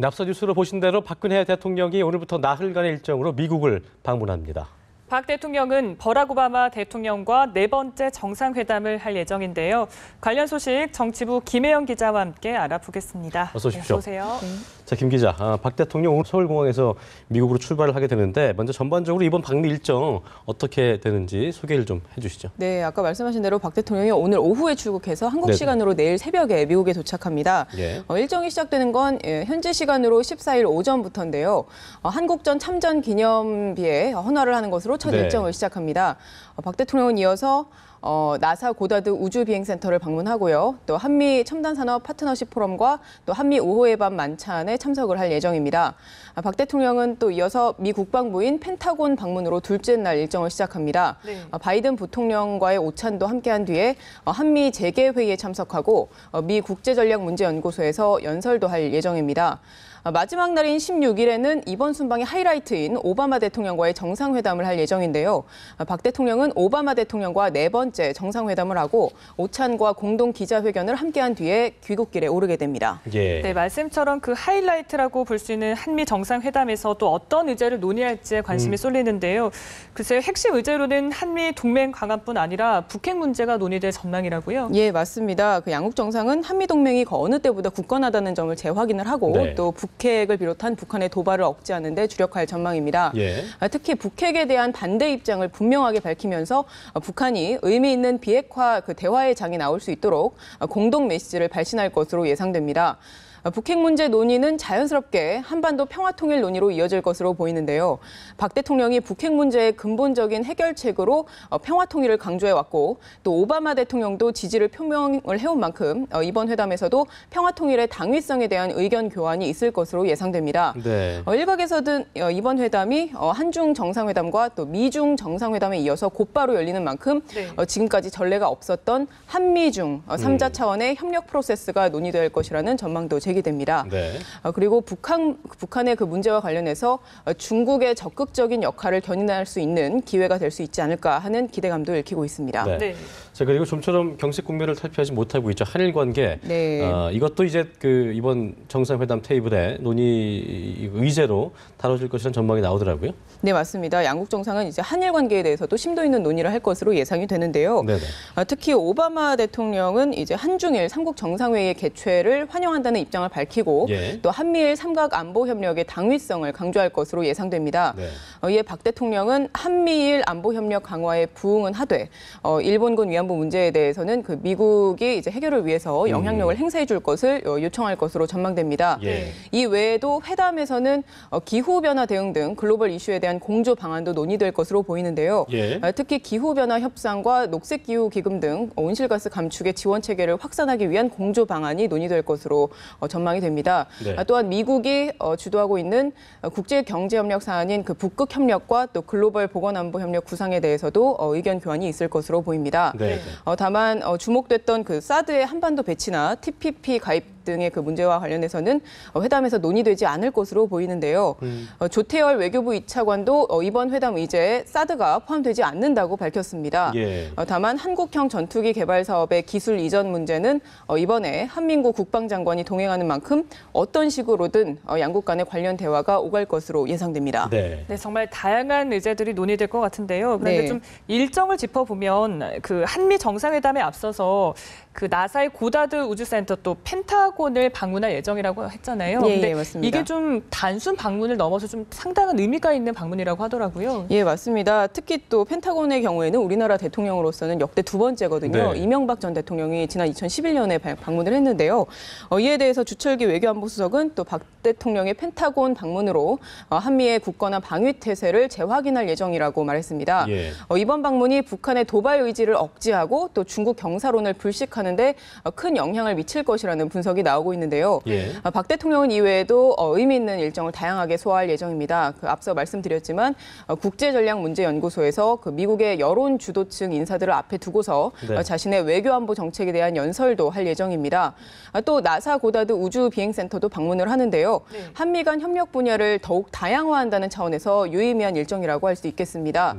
앞서 뉴스로 보신 대로 박근혜 대통령이 오늘부터 나흘간의 일정으로 미국을 방문합니다. 박 대통령은 버락 오바마 대통령과 네 번째 정상회담을 할 예정인데요. 관련 소식 정치부 김혜영 기자와 함께 알아보겠습니다. 어서 오십시오. 네, 어서 오세요. 자, 김 기자, 박 대통령 오늘 서울공항에서 미국으로 출발을 하게 되는데 먼저 전반적으로 이번 방미 일정 어떻게 되는지 소개를 좀 해주시죠. 네, 아까 말씀하신 대로 박 대통령이 오늘 오후에 출국해서 한국 시간으로 내일 새벽에 미국에 도착합니다. 예. 일정이 시작되는 건 현지 시간으로 14일 오전부터인데요. 한국전 참전 기념비에 헌화를 하는 것으로 첫 일정을 시작합니다. 박 대통령은 이어서 나사 고다드 우주비행센터를 방문하고요. 또 한미 첨단산업 파트너십 포럼과 또 한미 5호의 밤 만찬에 참석을 할 예정입니다. 박 대통령은 또 이어서 미 국방부인 펜타곤 방문으로 둘째 날 일정을 시작합니다. 네. 바이든 부통령과의 오찬도 함께한 뒤에 한미 재개회의에 참석하고 미 국제전략문제연구소에서 연설도 할 예정입니다. 마지막 날인 16일에는 이번 순방의 하이라이트인 오바마 대통령과의 정상회담을 할 예정인데요. 박 대통령은 오바마 대통령과 네 번째 정상회담을 하고 오찬과 공동 기자회견을 함께한 뒤에 귀국길에 오르게 됩니다. 예. 네, 말씀처럼 그 하이라이트라고 볼 수 있는 한미 정상회담에서 또 어떤 의제를 논의할지에 관심이 쏠리는데요. 글쎄요, 핵심 의제로는 한미 동맹 강화뿐 아니라 북핵 문제가 논의될 전망이라고요? 예, 맞습니다. 양국 정상은 한미 동맹이 그 어느 때보다 굳건하다는 점을 재확인을 하고 또 북핵을 비롯한 북한의 도발을 억제하는 데 주력할 전망입니다. 예. 특히 북핵에 대한 반대 입장을 분명하게 밝히면서 북한이 의미 있는 비핵화 대화의 장이 나올 수 있도록 공동 메시지를 발신할 것으로 예상됩니다. 북핵 문제 논의는 자연스럽게 한반도 평화통일 논의로 이어질 것으로 보이는데요. 박 대통령이 북핵 문제의 근본적인 해결책으로 평화통일을 강조해왔고 또 오바마 대통령도 지지를 표명을 해온 만큼 이번 회담에서도 평화통일의 당위성에 대한 의견 교환이 있을 것으로 예상됩니다. 네. 일각에서는 이번 회담이 한중 정상회담과 또 미중 정상회담에 이어서 곧바로 열리는 만큼 지금까지 전례가 없었던 한미중 3자 차원의 협력 프로세스가 논의될 것이라는 전망도 제기됩니다. 네. 그리고 북한의 그 문제와 관련해서 중국의 적극적인 역할을 견인할 수 있는 기회가 될 수 있지 않을까 하는 기대감도 읽히고 있습니다. 네. 네. 자, 그리고 좀처럼 경색 국면을 탈피하지 못하고 있죠. 한일 관계. 네. 이것도 이제 이번 정상회담 테이블에 논의 의제로 다뤄질 것이라는 전망이 나오더라고요. 네, 맞습니다. 양국 정상은 이제 한일 관계에 대해서도 심도 있는 논의를 할 것으로 예상이 되는데요. 네네. 특히 오바마 대통령은 이제 한중일 삼국 정상회의의 개최를 환영한다는 입장을 밝히고 또 한미일 삼각 안보 협력의 당위성을 강조할 것으로 예상됩니다. 네. 이에 박 대통령은 한미일 안보 협력 강화에 부응은 하되 일본군 위안부 문제에 대해서는 그 미국이 이제 해결을 위해서 영향력을 행사해 줄 것을 요청할 것으로 전망됩니다. 이 외에도 회담에서는 기후 변화 대응 등 글로벌 이슈에 대한 공조 방안도 논의될 것으로 보이는데요. 특히 기후 변화 협상과 녹색 기후 기금 등 온실가스 감축의 지원 체계를 확산하기 위한 공조 방안이 논의될 것으로 전망이 됩니다. 또한 미국이 주도하고 있는 국제 경제 협력 사안인 그 북극 협력과 또 글로벌 보건 안보 협력 구상에 대해서도 의견 교환이 있을 것으로 보입니다. 다만 주목됐던 그 사드의 한반도 배치나 TPP 가입 등의 그 문제와 관련해서는 회담에서 논의되지 않을 것으로 보이는데요. 조태열 외교부 2차관도 이번 회담 의제에 사드가 포함되지 않는다고 밝혔습니다. 다만 한국형 전투기 개발 사업의 기술 이전 문제는 이번에 한민구 국방장관이 동행하는 만큼 어떤 식으로든 양국 간의 관련 대화가 오갈 것으로 예상됩니다. 네, 정말 다양한 의제들이 논의될 것 같은데요. 그런데 좀 일정을 짚어보면 그 한미 정상회담에 앞서서 그 나사의 고다드 우주센터 또 펜타곤을 방문할 예정이라고 했잖아요. 예, 맞습니다. 이게 좀 단순 방문을 넘어서 좀 상당한 의미가 있는 방문이라고 하더라고요. 예, 맞습니다. 특히 또 펜타곤의 경우에는 우리나라 대통령으로서는 역대 두 번째거든요. 이명박 전 대통령이 지난 2011년에 방문을 했는데요. 이에 대해서 주철기 외교안보수석은 또 박 대통령의 펜타곤 방문으로 한미의 굳건한 방위 태세를 재확인할 예정이라고 말했습니다. 이번 방문이 북한의 도발 의지를 억제하고 또 중국 경사론을 불식하는 데 큰 영향을 미칠 것이라는 분석이 나오고 있는데요. 박 대통령은 이외에도 의미 있는 일정을 다양하게 소화할 예정입니다. 앞서 말씀드렸지만 국제전략문제연구소에서 그 미국의 여론 주도층 인사들을 앞에 두고서 자신의 외교안보 정책에 대한 연설도 할 예정입니다. 또 나사 고다드 우주비행센터도 방문을 하는데요. 한미 간 협력 분야를 더욱 다양화한다는 차원에서 유의미한 일정이라고 할 수 있겠습니다.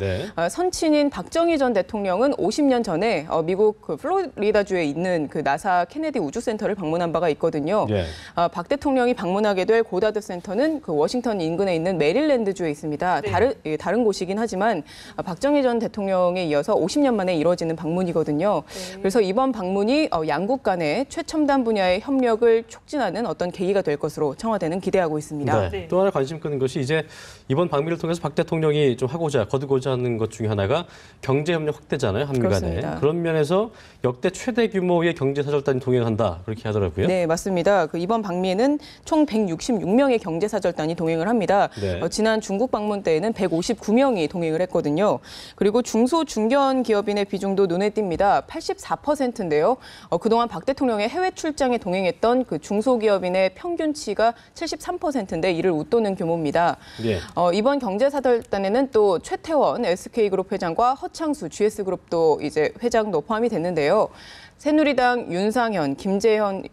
선친인 박정희 전 대통령은 50년 전에 미국 그 플로리다주에 있는 그 나사 케네디 우주센터를 방문한 바가 있거든요. 예. 박 대통령이 방문하게 될 고다드 센터는 그 워싱턴 인근에 있는 메릴랜드주에 있습니다. 네. 다른 곳이긴 하지만 박정희 전 대통령에 이어서 50년 만에 이뤄지는 방문이거든요. 네. 그래서 이번 방문이 양국 간의 최첨단 분야의 협력을 촉진하는 어떤 계기가 될 것으로 청와대는 기대하고 있습니다. 네. 또 하나 관심 끄는 것이 이제 이번 방미를 통해서 박 대통령이 좀 거두고자 하는 것 중에 하나가 경제협력 확대잖아요, 한미 간에. 그렇습니다. 그런 면에서 역대 최대 규모의 경제사절단이 동행한다, 그렇게 하더라고요. 네, 맞습니다. 이번 방미에는 총 166명의 경제사절단이 동행을 합니다. 네. 지난 중국 방문 때에는 159명이 동행을 했거든요. 그리고 중소 중견 기업인의 비중도 눈에 띕니다. 84%인데요. 그동안 박 대통령의 해외 출장에 동행했던 그 중소기업인의 평균치가 73%인데 이를 웃도는 규모입니다. 예. 이번 경제사절단에는 또 최태원 SK그룹 회장과 허창수 GS그룹도 이제 회장도 포함이 됐는데요. 새누리당 윤상현, 김재원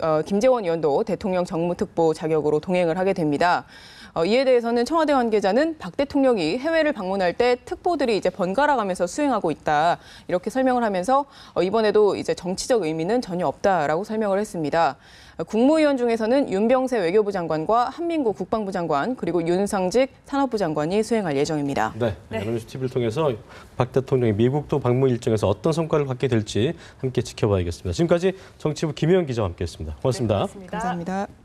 의원도 대통령 정무특보 자격으로 동행을 하게 됩니다. 이에 대해서는 청와대 관계자는 박 대통령이 해외를 방문할 때 특보들이 이제 번갈아 가면서 수행하고 있다. 이렇게 설명을 하면서 이번에도 이제 정치적 의미는 전혀 없다라고 설명을 했습니다. 국무위원 중에서는 윤병세 외교부 장관과 한민구 국방부 장관 그리고 윤상직 산업부 장관이 수행할 예정입니다. 네, 연합뉴스 TV를 통해서 박 대통령이 미국도 방문 일정에서 어떤 성과를 갖게 될지 함께 지켜봐야겠습니다. 지금까지 정치부 김혜영 기자와 함께했습니다. 고맙습니다. 네, 고맙습니다. 감사합니다.